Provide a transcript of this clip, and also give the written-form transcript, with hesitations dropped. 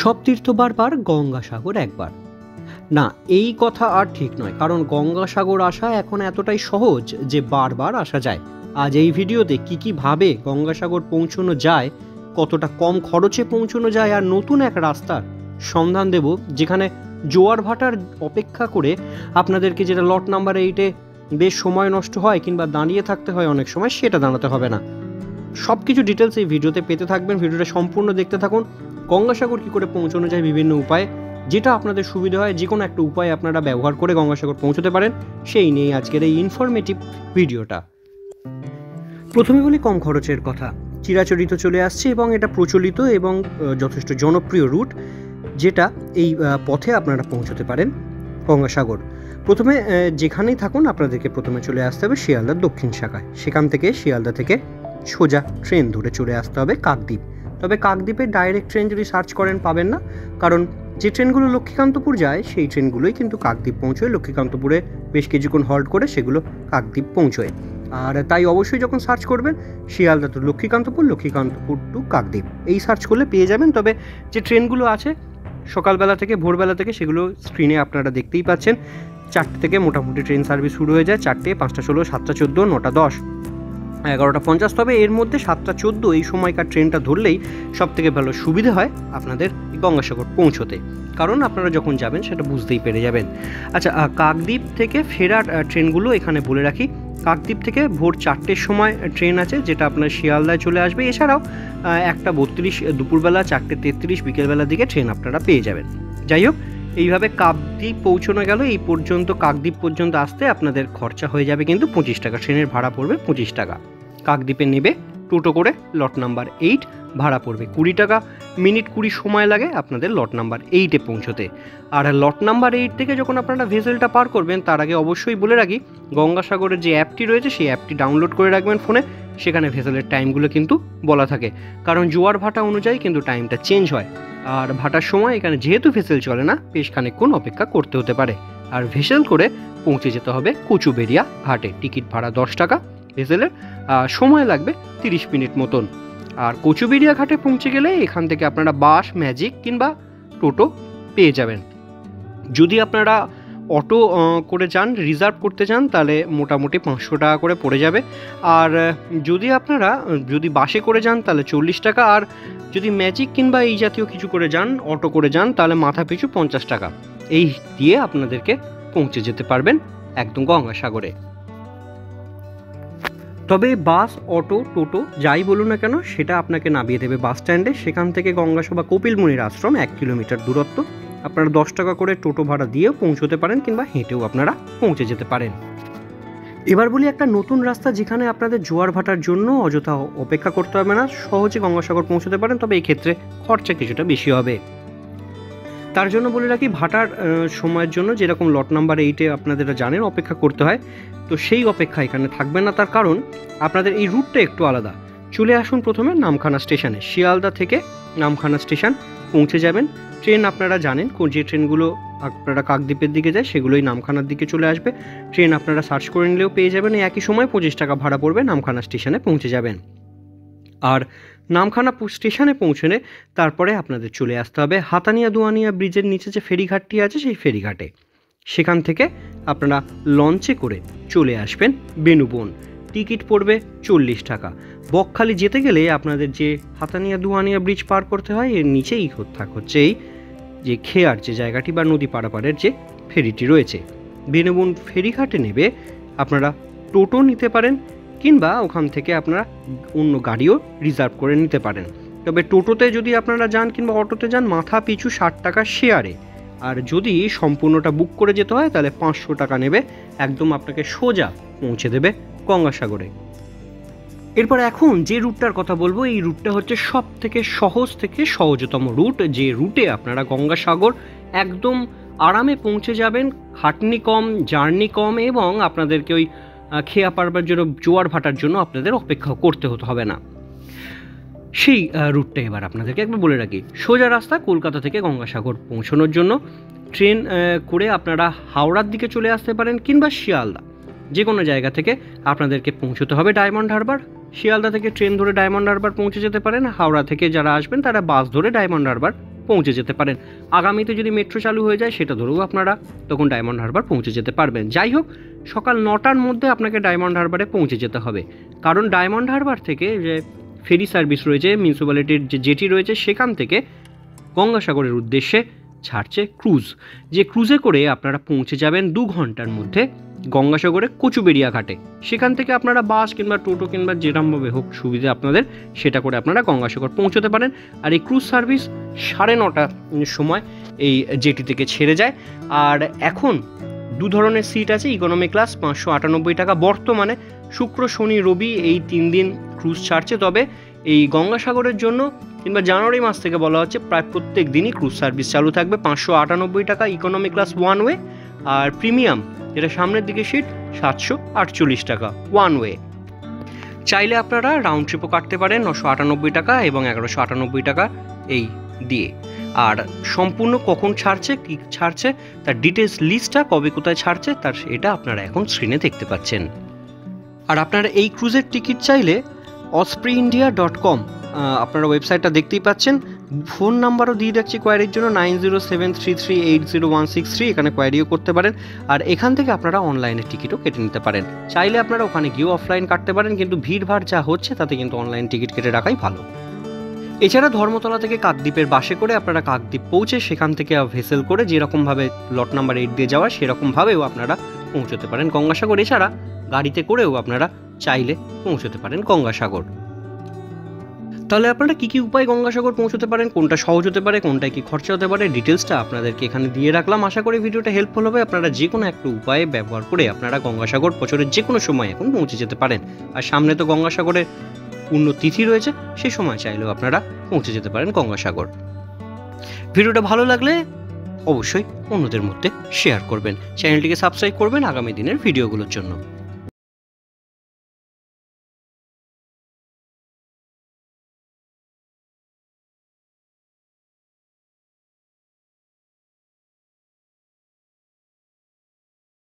সব তীর্থ বারবার, গঙ্গাসাগর একবার। না, এই কথা আর ঠিক নয়, কারণ গঙ্গাসাগর আসা এখন এতটাই সহজ যে বারবার আসা যায়। আজ এই ভিডিওতে কীভাবে গঙ্গাসাগর পৌঁছানো যায়, কতটা কম খরচে পৌঁছানো যায়, আর নতুন এক রাস্তার সন্ধান দেব যেখানে জোয়ার ভাটার অপেক্ষা করে আপনাদেরকে যেটা লট নাম্বার 8-এ বেশ সময় নষ্ট হয় কিংবা দাঁড়িয়ে থাকতে হয় অনেক সময়, সেটা দাঁড়াতে হবে না। সব কিছু ডিটেলস এই ভিডিওতে পেতে থাকবেন, ভিডিওটা সম্পূর্ণ দেখতে থাকুন। গঙ্গাসাগর কী করে পৌঁছানো যায় বিভিন্ন উপায়ে, যেটা আপনাদের সুবিধা হয়, যে কোনো একটা উপায় আপনারা ব্যবহার করে গঙ্গাসাগর পৌঁছতে পারেন, সেই নিয়ে আজকের এই ইনফরমেটিভ ভিডিওটা। প্রথমে বলি কম খরচের কথা। চিরাচরিত চলে আসছে এবং এটা প্রচলিত এবং যথেষ্ট জনপ্রিয় রুট, যেটা এই পথে আপনারা পৌঁছতে পারেন গঙ্গাসাগর। প্রথমে যেখানেই থাকুন আপনাদেরকে প্রথমে চলে আসতে হবে শিয়ালদার দক্ষিণ শাখায়। সেখান থেকে শিয়ালদা থেকে সোজা ট্রেন ধরে চলে আসতে হবে কাকদ্বীপ। তবে কাকদ্বীপের ডাইরেক্ট ট্রেন যদি সার্চ করেন পাবেন না, কারণ যে ট্রেনগুলো লক্ষ্মীকান্তপুর যায় সেই ট্রেনগুলোই কিন্তু কাকদ্বীপ পৌঁছয়। লক্ষ্মীকান্তপুরে বেশ কিছুক্ষণ হল্ট করে সেগুলো কাকদ্বীপ পৌঁছয়। আর তাই অবশ্যই যখন সার্চ করবেন শিয়ালদা টু লক্ষ্মীকান্তপুর, লক্ষ্মীকান্তপুর টু কাকদ্বীপ, এই সার্চ করলে পেয়ে যাবেন। তবে যে ট্রেনগুলো আছে সকালবেলা থেকে ভোরবেলা থেকে, সেগুলো স্ক্রিনে আপনারা দেখতেই পাচ্ছেন। 4টে থেকে মোটামুটি ট্রেন সার্ভিস শুরু হয়ে যায়। 4টে, 5টা 16, 7টা 14, 9টা 10, 11টা 50। তবে এর মধ্যে 7টা 14 এই সময়কার ট্রেনটা ধরলেই সব থেকে ভালো সুবিধা হয় আপনাদের গঙ্গাসাগর পৌঁছতে, কারণ আপনারা যখন যাবেন সেটা বুঝতেই পেরে যাবেন। আচ্ছা, কাকদ্বীপ থেকে ফেরার ট্রেনগুলো এখানে বলে রাখি। কাকদ্বীপ থেকে ভোর 4টের সময় ট্রেন আছে, যেটা আপনার শিয়ালদায় চলে আসবে। এছাড়াও 1টা 32 দুপুরবেলা, 4টে 33 বিকেলবেলার দিকে ট্রেন আপনারা পেয়ে যাবেন। যাই হোক, এইভাবে কাকদ্বীপ পৌঁছানো গেল। এই পর্যন্ত কাকদ্বীপ পর্যন্ত আসতে আপনাদের খরচা হয়ে যাবে কিন্তু 25 টাকা। ট্রেনের ভাড়া পড়বে 25 টাকা। কাকদ্বীপে নেবে টোটো করে লট নাম্বার 8, ভাড়া পড়বে 20 টাকা। মিনিট 20 সময় লাগে আপনাদের লট নাম্বার 8-এ পৌঁছতে। আর লট নাম্বার 8 থেকে যখন আপনারা ভেসেলটা পার করবেন, তার আগে অবশ্যই বলে রাখি গঙ্গাসাগরের যে অ্যাপটি রয়েছে সেই অ্যাপটি ডাউনলোড করে রাখবেন ফোনে। সেখানে ভেসেলের টাইমগুলো কিন্তু বলা থাকে, কারণ জোয়ার ভাটা অনুযায়ী কিন্তু টাইমটা চেঞ্জ হয়। আর ভাটার সময় এখানে যেহেতু ভেসেল চলে না, বেশ খানিকক্ষণ অপেক্ষা করতে হতে পারে। আর ভেসেল করে পৌঁছে যেতে হবে কচুবেড়িয়া ঘাটে। টিকিট ভাড়া 10 টাকা ভেসেলের, সময় লাগবে 30 মিনিট মতন। আর কচুবেড়িয়া ঘাটে পৌঁছে গেলে এখান থেকে আপনারা বাস, ম্যাজিক কিংবা টোটো পেয়ে যাবেন। যদি আপনারা অটো করে যান, রিজার্ভ করতে চান, তাহলে মোটামুটি 500 টাকা করে পড়ে যাবে। আর যদি বাসে করে যান তাহলে 40 টাকা। আর যদি ম্যাজিক কিংবা এই জাতীয় কিছু করে যান, অটো করে যান, তাহলে মাথা পিছু 50 টাকা। এই দিয়ে আপনাদেরকে পৌঁছে যেতে পারবেন একদম গঙ্গাসাগরে। তবে বাস, অটো, টোটো যাই বলুন না কেন, সেটা আপনাকে নামিয়ে দেবে বাস স্ট্যান্ডে। সেখান থেকে গঙ্গাসভা কপিলমুনির আশ্রম 1 কিলোমিটার দূরত্ব। আপনারা 10 টাকা করে টোটো ভাড়া দিয়েও পৌঁছতে পারেন কিংবা হেঁটেও আপনারা পৌঁছে যেতে পারেন। এবার বলি একটা নতুন রাস্তা, যেখানে আপনাদের জোয়ার ভাটার জন্য অযথা অপেক্ষা করতে হবে না, সহজে গঙ্গাসাগর পৌঁছতে পারেন। তবে এই ক্ষেত্রে খরচা কিছুটা বেশি হবে। তার জন্য বলে রাখি, ভাটার সময়ের জন্য যেরকম লট নাম্বার 8-এ আপনারা জানেন অপেক্ষা করতে হয়, তো সেই অপেক্ষা এখানে থাকবে না। তার কারণ আপনাদের এই রুটটা একটু আলাদা। চলে আসুন প্রথমে নামখানা স্টেশনে। শিয়ালদা থেকে নামখানা স্টেশন পৌঁছে যাবেন। ট্রেন আপনারা জানেন যে ট্রেনগুলো আপনারা কাকদ্বীপের দিকে যায় সেগুলোই নামখানার দিকে চলে আসবে। ট্রেন আপনারা সার্চ করে নিলেও পেয়ে যাবেন। একই সময় 25 টাকা ভাড়া পড়বে, নামখানা স্টেশনে পৌঁছে যাবেন। আর নামখানা স্টেশনে পৌঁছলে তারপরে আপনাদের চলে আসতে হবে হাতানিয়া দুয়ানিয়া ব্রিজের নিচে যে ফেরিঘাটটি আছে সেই ফেরিঘাটে। সেখান থেকে আপনারা লঞ্চে করে চলে আসবেন বেনুবন। টিকিট পড়বে 40 টাকা। বকখালি যেতে গেলে আপনাদের যে হাতানিয়া দুয়ানিয়া ব্রিজ পার করতে হয়, এর নিচেই হচ্ছে এই যে খেয়ার যে জায়গাটি বা নদী পারাপারের যে ফেরিটি রয়েছে। বেনুবন ফেরিঘাটে নেবে আপনারা টোটো নিতে পারেন, কিংবা ওখান থেকে আপনারা অন্য গাড়িও রিজার্ভ করে নিতে পারেন। তবে টোটোতে যদি আপনারা যান কিংবা অটোতে যান, মাথা পিছু 60 টাকা শেয়ারে। আর যদি সম্পূর্ণটা বুক করে যেতে হয় তাহলে 500 টাকা নেবে। একদম আপনাকে সোজা পৌঁছে দেবে গঙ্গাসাগরে। এরপর এখন যে রুটটার কথা বলবো, এই রুটটা হচ্ছে সব থেকে সহজ থেকে সহজতম রুট, যে রুটে আপনারা গঙ্গাসাগর একদম আরামে পৌঁছে যাবেন। খাটনি কম, জার্নি কম, এবং আপনাদেরকে ওই খেয়া পারবার জন্য, জোয়ার ভাটার জন্য আপনাদের অপেক্ষা করতে হবে না। সেই রুটটা এবার আপনাদেরকে একবার বলে রাখি। সোজা রাস্তা কলকাতা থেকে গঙ্গাসাগর পৌঁছানোর জন্য ট্রেন করে আপনারা হাওড়ার দিকে চলে আসতে পারেন, কিংবা শিয়ালদা যে কোনো জায়গা থেকে আপনাদেরকে পৌঁছতে হবে ডায়মন্ড হারবার। শিয়ালদা থেকে ট্রেন ধরে ডায়মন্ড হারবার পৌঁছে যেতে পারেন। হাওড়া থেকে যারা আসবেন তারা বাস ধরে ডায়মন্ড হারবার পৌঁছে যেতে পারেন। আগামীতে যদি মেট্রো চালু হয়ে যায় সেটা ধরেও আপনারা তখন ডায়মন্ড হারবার পৌঁছে যেতে পারবেন। যাই হোক, সকাল 9টার মধ্যে আপনাকে ডায়মন্ড হারবারে পৌঁছে যেতে হবে, কারণ ডায়মন্ড হারবার থেকে যে ফেরি সার্ভিস রয়েছে, মিউনিসিপ্যালিটির যে জেটি রয়েছে, সেখান থেকে গঙ্গাসাগরের উদ্দেশ্যে ছাড়ছে ক্রুজ। যে ক্রুজে করে আপনারা পৌঁছে যাবেন 2 ঘন্টার মধ্যে গঙ্গাসাগরে কচুবেড়িয়া ঘাটে। সেখান থেকে আপনারা বাস কিংবা টোটো কিংবা যেরকমভাবে হোক সুবিধা আপনাদের, সেটা করে আপনারা গঙ্গাসাগর পৌঁছতে পারেন। আর এই ক্রুজ সার্ভিস 9:30টার সময় এই জেটি থেকে ছেড়ে যায়। আর এখন 2 ধরনের সিট আছে, ইকোনমি ক্লাস 598 টাকা। বর্তমানে শুক্র, শনি, রবি এই 3 দিন ক্রুজ ছাড়ছে। তবে এই গঙ্গাসাগরের জন্য কিংবা জানুয়ারি মাস থেকে বলা হচ্ছে প্রায় প্রত্যেক দিনই ক্রুজ সার্ভিস চালু থাকবে। 598 টাকা ইকোনমি ক্লাস ওয়ান ওয়ে, আর প্রিমিয়াম যেটা সামনের দিকে সিট 748 টাকা ওয়ান ওয়ে। চাইলে আপনারা রাউন্ড ট্রিপও কাটতে পারেন 998 টাকা এবং 1198 টাকা এই দিয়ে। আর সম্পূর্ণ কখন ছাড়ছে, কী ছাড়ছে, তার ডিটেলস লিস্টটা, কবে কোথায় ছাড়ছে, তার এটা আপনারা এখন স্ক্রিনে দেখতে পাচ্ছেন। আর আপনারা এই ক্রুজের টিকিট চাইলে ospreeindia.com আপনারা ওয়েবসাইটটা দেখতেই পাচ্ছেন। ফোন নাম্বারও দিয়ে রাখছি কোয়ারির জন্য 9073380163, এখানে কোয়ারিও করতে পারেন। আর এখান থেকে আপনারা অনলাইনে টিকিটও কেটে নিতে পারেন। চাইলে আপনারা ওখানে গিয়েও অফলাইন কাটতে পারেন, কিন্তু ভিড়ভাড় যা হচ্ছে তাতে কিন্তু অনলাইন টিকিট কেটে রাখাই ভালো। এছাড়া ধর্মতলা থেকে কাকদ্বীপের বাসে করে আপনারা কাকদ্বীপ পৌঁছে সেখান থেকে ভেসেল করে যেরকমভাবে লট নাম্বার 8 দিয়ে যাওয়া সেরকমভাবেও আপনারা পৌঁছতে পারেন গঙ্গাসাগর। এছাড়া গাড়িতে করেও আপনারা চাইলে পৌঁছতে পারেন গঙ্গাসাগর। তাহলে আপনারা কী কী উপায় গঙ্গাসাগর পৌঁছতে পারেন, কোনটা সহজ হতে পারে, কোনটায় কী খরচা হতে পারে, ডিটেলসটা আপনাদেরকে এখানে দিয়ে রাখলাম। আশা করি ভিডিওটা হেল্পফুল হবে। আপনারা যে কোনো একটা উপায়ে ব্যবহার করে আপনারা গঙ্গাসাগর বছরের যে কোনো সময় এখন পৌঁছে যেতে পারেন। আর সামনে তো গঙ্গাসাগরের পূর্ণ তিথি রয়েছে, সে সময় চাইলেও আপনারা পৌঁছে যেতে পারেন গঙ্গাসাগর। ভিডিওটা ভালো লাগলে অবশ্যই অন্যদের মধ্যে শেয়ার করবেন, চ্যানেলটিকে সাবস্ক্রাইব করবেন আগামী দিনের ভিডিওগুলোর জন্য।